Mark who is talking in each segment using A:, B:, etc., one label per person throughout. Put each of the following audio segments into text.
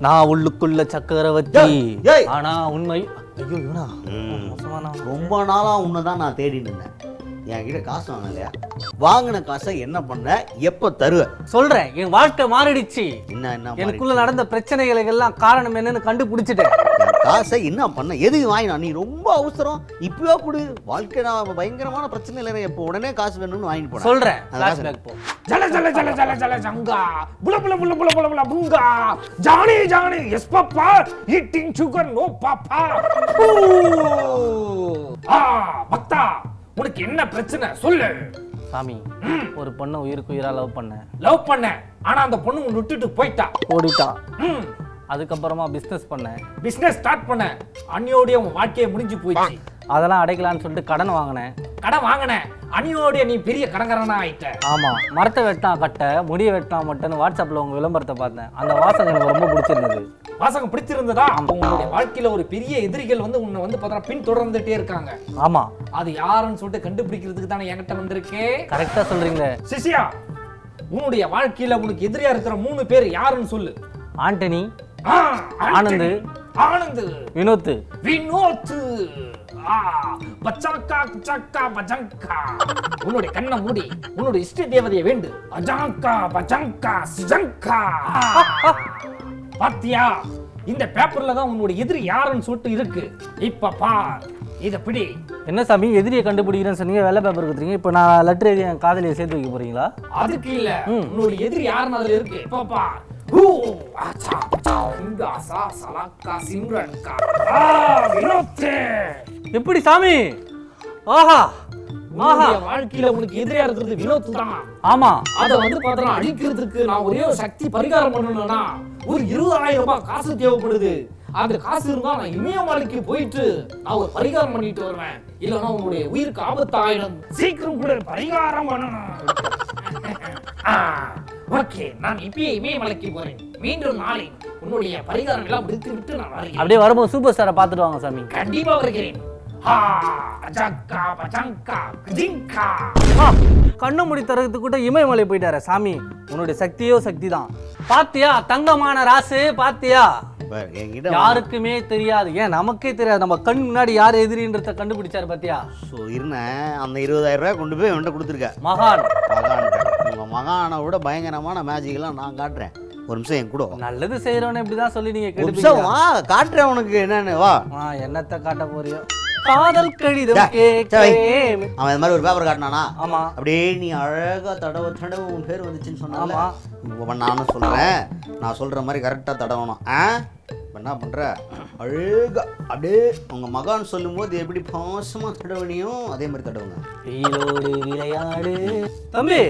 A: நான் உள்ளுக்குள்ள சக்கரவர்த்தி. ஆனா உண்மை ஐயோ இவனா
B: ரொம்ப நாளா உன்னதான் நான் தேடிட்டு இருந்தேன். என்கிட்ட காசு வாங்கலையா? வாங்கின காசை என்ன பண்ண, எப்ப தருவ?
A: சொல்றேன். என் வாழ்க்கை மாறிடுச்சு.
B: என்ன
A: எனக்குள்ள நடந்த பிரச்சனைகளுக்கு எல்லாம் காரணம் என்னன்னு கண்டுபிடிச்சிட்டேன்.
B: காசை என்ன பண்ண, எதுக்கு வாங்கினா? நீ ரொம்ப அவசரம், இப்பயோ கொடு. வாழ்க்கை நான் பயங்கரமான பிரச்சனை இல்லை, எப்போ உடனே காசு வேணும்னு வாங்கிட்டு போனேன்.
A: சொல்றேன்.
C: ஜல ஜல ஜல ஜல ஜல ஜங்கா புல புல புல புல புல புல புங்கா Johnny Johnny yes papa eating sugar no papa. பக்தா, உனக்கு என்ன பிரச்சனை சொல்லு.
A: சாமி, ஒரு பொண்ணை உயிருக்கு உயிரா லவ் பண்ண.
C: ஆனா அந்த பொண்ணு உன்னை விட்டுட்டு போயிட்டா,
A: ஓடிட்டா. அதுக்கப்புறமா பிசினஸ்
C: ஸ்டார்ட் பண்ண. அன்னியோடைய உன் வாழ்க்கையை முடிஞ்சு போயிடுச்சு.
A: அதெல்லாம் அடைக்கலான்னு சொல்லிட்டு கடன் வாங்கினேன். அன்னியோடைய நீ பெரிய கடன்காரனா ஆயிட்ட. ஆமா, மரத்தை வெட்டினா கட்ட, முடிய வெட்டினா மட்டும்னு வாட்ஸ்அப்ல உங்க விளம்பரத்தை பார்த்தேன். அந்த வாசகம் எனக்கு ரொம்ப பிடிச்சிருந்தது.
C: வாசகம் பிடிச்சிருந்ததா? உங்களுடைய வாழ்க்கையில ஒரு பெரிய எதிரிகள் உன்னை பார்த்தா பின் தொடர்ந்துட்டே இருக்காங்க.
A: ஆமா,
C: அது யாருன்னு சொல்லிட்டு கண்டுபிடிக்கிறதுக்கு தானே என்கிட்ட வந்திருக்கே.
A: கரெக்டா சொல்றீங்க
C: சிசியா. உன்னுடைய வாழ்க்கையில உனக்கு எதிரியா இருக்கிற 3 பேர் யாருன்னு சொல்லு.
A: ஆண்டனி, ஆனந்த், வினோத்.
C: பச்சாக்கா பச்சாக்கா பஜங்கா. உன்னுடைய கண்ணை மூடி உன்னுடைய இஷ்ட தேவதையை வேண்டு. அஜாங்கா பஜங்கா சிஜங்கா. பாத்தியா, இந்த பேப்பர்ல தான் உன்னுடைய எதிரி யாருன்னு சொல்லிட்டு இருக்கு. இப்ப பார், இத பிடி.
A: என்ன சாமி, எதிரியை கண்டுபிடிக்கிறேன்னு சொன்னீங்க, வெள்ளை பேப்பர் கொடுத்துறீங்க. இப்ப நான் லெட்டர் எழுதி என் காதலியை சேர்த்து வைக்க போறீங்களா?
C: அதுக்கு இல்ல, உன்னுடைய எதிரி யாருன்னு அதுல இருக்கு. இப்ப பார்.
A: எப்படி சாமி? ஆஹா,
C: வாழ்க்கையில உனக்கு எதிரியா இருக்கிறது வினோத் தான்.
A: ஆமா,
C: அத பார்த்தா அழிக்கிறதுக்கு நான் ஒரே ஒரு சக்தி பரிகாரம் பண்ணணும்னா ஒரு 20,000 ரூபாய் காசு தேவைப்படுது. அந்த காசு இருந்தா நான் இமயமலைக்கு போயிட்டு நான் ஒரு பரிகாரம் பண்ணிட்டு வருவேன். இல்லன்னா உன்னுடைய உயிருக்கு ஆபத்து ஆயிடும். சீக்கிரம் கூட பரிகாரம் பண்ணணும். ஓகே, நான் இப்பயே இமயமலைக்கு போறேன். மீண்டும் நாளை உன்னுடைய பரிகாரம் எல்லாம் முடித்து விட்டு நான் வருகிறேன்.
A: அப்படியே வரும்போது சூப்பர் ஸ்டாரை பார்த்துட்டு வாங்க சாமி.
C: கண்டிப்பா வருகிறேன்.
A: கண்ணு முடி தரது கூட இமயமலை போயிட்டார சாமி. உன்னுடைய சக்தியோ சக்தி தான். பாத்தியா, தங்கமான ராசு பாத்தியா? யாருக்குமே தெரியாது, ஏன் நமக்கே தெரியாது. நம்ம கண் முன்னாடி யார் எதிரின்றத கண்டுபிடிச்சாரு பாத்தியா?
B: அந்த 20,000 ரூபாய் கொண்டு போய் என்கிட்ட கொடுத்துருக்க.
A: மகான்
B: உங்க மகானை விட பயங்கரமான மேஜிக் எல்லாம் நான் காட்டுறேன். ஒரு நிமிஷம் என் கூட.
A: நல்லது செய்யறவன இப்படிதான் சொல்லி நீங்க
B: காட்டுறேன் உனக்கு என்னன்னு. வா,
A: என்னத்த காட்ட போறியோ? காதல் கடிதம் கேட்டேன்.
B: அவன் இந்த மாதிரி ஒரு பேப்பர் காட்டினானா?
A: ஆமா.
B: அப்படியே நீ அழகா தடவை உன் பேர் வந்துச்சுன்னு சொன்னால நானும் சொல்றேன். நான் சொல்ற மாதிரி கரெக்டா தடவணும். என்ன பண்ற, அழகா அப்படியே உங்க மகான் சொல்லும் போது எப்படி பாசமா தடவனியும் அதே மாதிரி தடவுங்க.
A: விளையாடு தம்பி,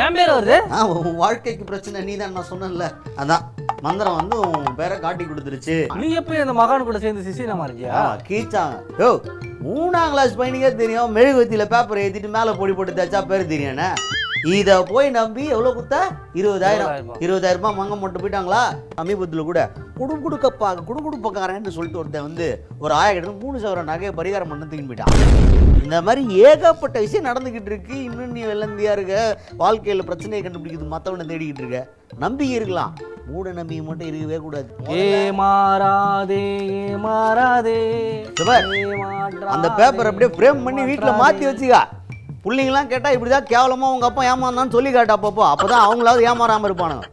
A: என் பேர் வருது.
B: உன் வாழ்க்கைக்கு பிரச்சனை நீ தான், நான் சொன்னேன்ல. அதான் மந்திரம் உன் பேரை காட்டி கொடுத்துருச்சு.
A: நீ எப்ப இந்த மகான் கூட சேர்ந்து சிசினமா இருக்கியா?
B: கீச்சாங்க. யோ, 3ஆம் கிளாஸ் பையனுக்கே தெரியும் மெழுகுவத்தியில பேப்பர் ஏத்திட்டு மேல பொடி போட்டு தச்சா பேர் தெரியும். இத போய் நம்பி எவ்வளவு கொடுத்தா? 20,000 ரூபாய் மங்க மட்டும் போயிட்டாங்களா? சமீபத்துல கூட குடுக்குடுப்பக்காரன்னு சொல்லிட்டு ஒருத்தன் ஒரு 1000 3 சவர நகையை பரிகாரம் பண்ண தூக்கி போயிட்டான். இந்த மாதிரி ஏகப்பட்ட விஷயம் நடந்துகிட்டு இருக்கு. இன்னும் நீ வெள்ளந்தியா இருக்க, வாழ்க்கையில பிரச்சனையை கண்டுபிடிக்கிறது மத்தவனை தேடிக்கிட்டு இருக்க. நம்பிக்கை இருக்கலாம், மூட நம்பிக்கை மட்டும் இருக்கவே கூடாது. அந்த பேப்பர் அப்படியே ஃப்ரேம் பண்ணி வீட்டுல மாத்தி வச்சுக்கா. பிள்ளைங்களாம் கேட்டா இப்படிதான் கேவலமா உங்க அப்பா ஏமாந்தான்னு சொல்லி காட்டா அப்பப்போ. அப்பதான் அவங்களாவது ஏமாறாம இருப்பானுங்க.